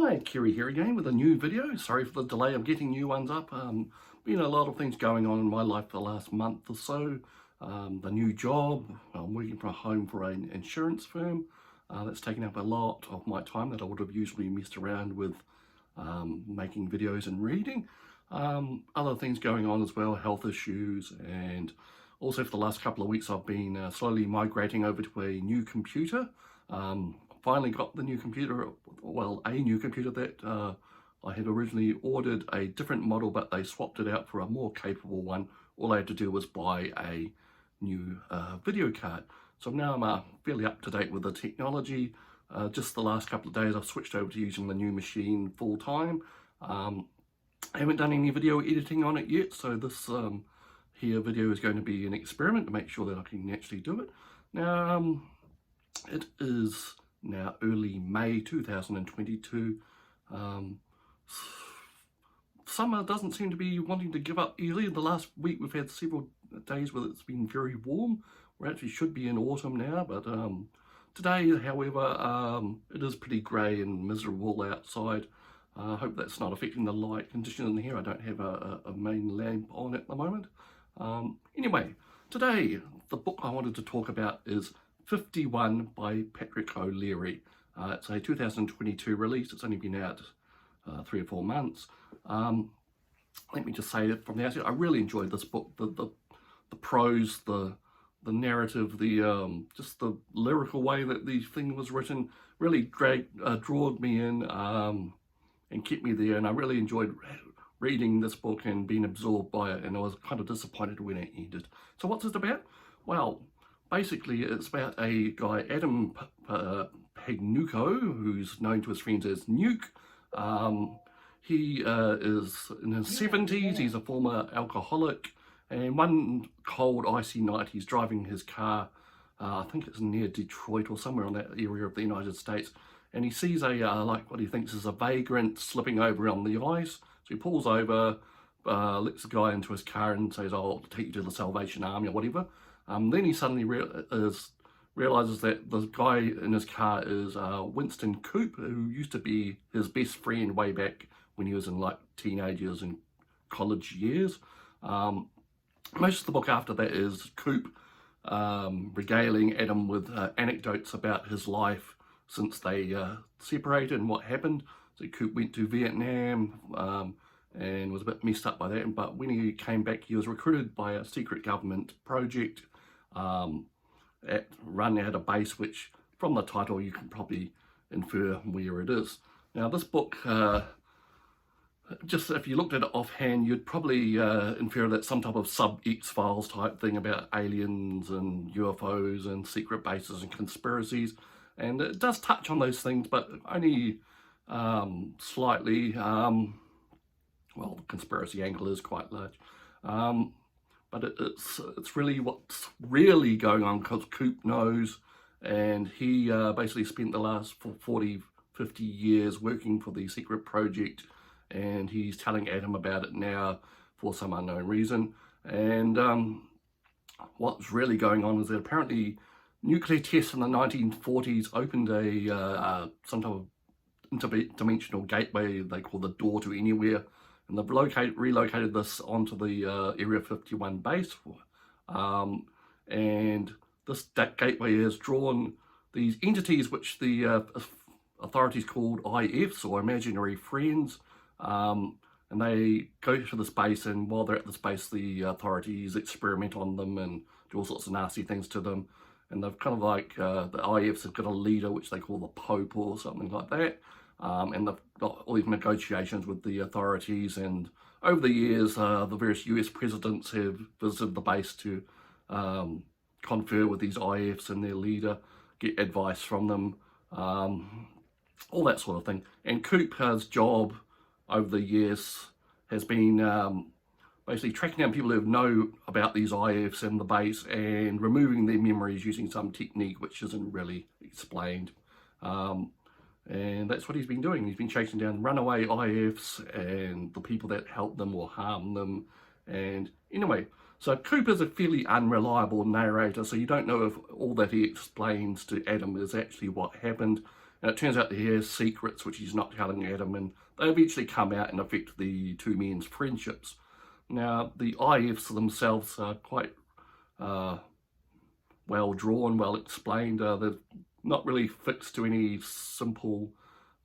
Hi, Kerry here again with a new video. Sorry for the delay of getting new ones up. Been a lot of things going on in my life for the last month or so. The new job, I'm working from home for an insurance firm. That's taken up a lot of my time that I would have usually messed around with making videos and reading. Other things going on as well, health issues, and also for the last couple of weeks I've been slowly migrating over to a new computer. Finally got the new computer, well, a new computer that I had originally ordered a different model, but they swapped it out for a more capable one. All I had to do was buy a new video card. So now I'm fairly up to date with the technology. Just the last couple of days I've switched over to using the new machine full time. I haven't done any video editing on it yet, so this here video is going to be an experiment to make sure that I can actually do it. Now, it is now early May 2022. Summer doesn't seem to be wanting to give up early. The last week we've had several days where it's been very warm. We actually should be in autumn now, but today, however, it is pretty grey and miserable outside. I hope that's not affecting the light conditions in here. I don't have a main lamp on at the moment. Anyway, today the book I wanted to talk about is 51 by Patrick O Leary. It's a 2022 release. It's only been out 3 or 4 months. Let me just say that from the outset, I really enjoyed this book. The prose, the narrative, just the lyrical way that the thing was written really drawed me in and kept me there. And I really enjoyed reading this book and being absorbed by it. And I was kind of disappointed when it ended. So what's it about? Well, basically, it's about a guy, Adam Pagnucco, who's known to his friends as Nuke. He is in his 70s, he's a former alcoholic, and one cold, icy night, he's driving his car, I think it's near Detroit or somewhere in that area of the United States, and he sees like what he thinks is a vagrant slipping over on the ice. So he pulls over, lets the guy into his car and says, "Oh, I'll take you to the Salvation Army," or whatever. Then he suddenly realizes that the guy in his car is Winston Coop, who used to be his best friend way back when he was in like teenage years and college years. Most of the book after that is Coop regaling Adam with anecdotes about his life since they separated and what happened. So Coop went to Vietnam and was a bit messed up by that, but when he came back he was recruited by a secret government project run out of base, which from the title you can probably infer where it is. Now this book, just if you looked at it offhand, you'd probably infer that some type of sub-X-Files type thing about aliens and UFOs and secret bases and conspiracies, and it does touch on those things, but only slightly. Well, the conspiracy angle is quite large. But it's really what's really going on, because Coop knows, and he basically spent the last 40, 50 years working for the secret project, and he's telling Adam about it now for some unknown reason. And what's really going on is that apparently nuclear tests in the 1940s opened some type of interdimensional gateway they call the Door to Anywhere. And they've relocated this onto the Area 51 base. And that gateway has drawn these entities which the authorities called IFs, or imaginary friends. And they go to this base, and while they're at this base, the authorities experiment on them and do all sorts of nasty things to them. And they've kind of like, the IFs have got a leader which they call the Pope or something like that. And they've got all these negotiations with the authorities, and over the years the various US presidents have visited the base to confer with these IFs and their leader, get advice from them, all that sort of thing. And Coop's job over the years has been basically tracking down people who know about these IFs and the base and removing their memories using some technique which isn't really explained. And that's what he's been doing. He's been chasing down runaway IFs and the people that help them or harm them. And anyway, so Coop is a fairly unreliable narrator, so you don't know if all that he explains to Adam is actually what happened. And it turns out that he has secrets which he's not telling Adam, and they eventually come out and affect the two men's friendships. Now, the IFs themselves are quite well drawn, well explained. They're not really fixed to any simple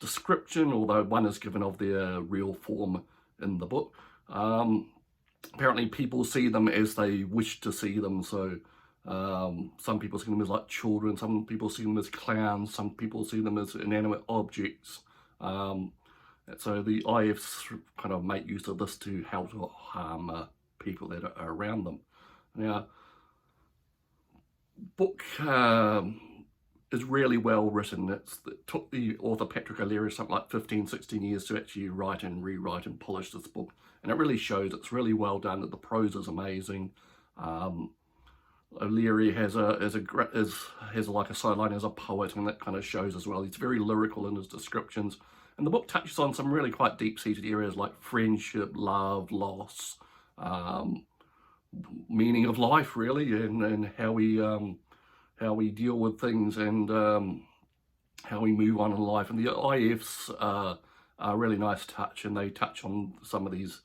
description, although one is given of their real form in the book. Apparently people see them as they wish to see them, so some people see them as like children, some people see them as clowns, some people see them as inanimate objects. So the IFs kind of make use of this to help to harm people that are around them. Now, book is really well written. It took the author Patrick O Leary something like 15-16 years to actually write and rewrite and polish this book, and it really shows. It's really well done. The prose is amazing. O'Leary has like a sideline as a poet, and that kind of shows as well. He's very lyrical in his descriptions, and the book touches on some really quite deep-seated areas like friendship, love, loss, meaning of life, really, and how we deal with things, and how we move on in life. And the IFs are a really nice touch, and they touch on some of these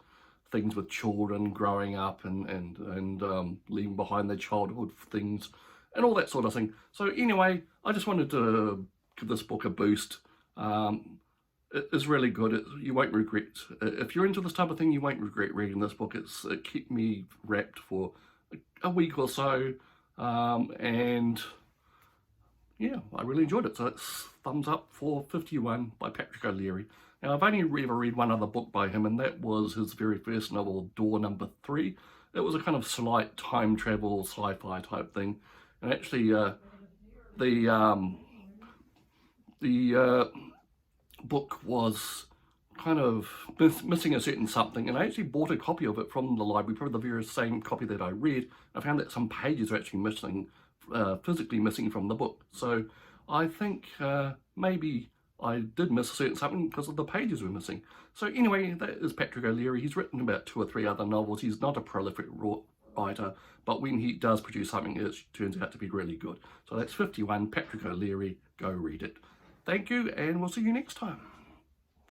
things with children growing up and leaving behind their childhood things and all that sort of thing. So anyway, I just wanted to give this book a boost. It is really good. You won't regret. If you're into this type of thing, you won't regret reading this book. It kept me wrapped for a week or so, and yeah, I really enjoyed it. So it's thumbs up for 51 by Patrick O Leary. Now, I've only ever read one other book by him, and that was his very first novel, Door Number 3. It was a kind of slight time travel sci-fi type thing, and actually the book was kind of missing a certain something, and I actually bought a copy of it from the library, probably the very same copy that I read. I found that some pages are actually missing, physically missing from the book. So I think maybe I did miss a certain something because of the pages were missing. So anyway, that is Patrick O Leary. He's written about 2 or 3 other novels. He's not a prolific writer, but when he does produce something, it turns out to be really good. So that's 51, Patrick O Leary. Go read it. Thank you, and we'll see you next time.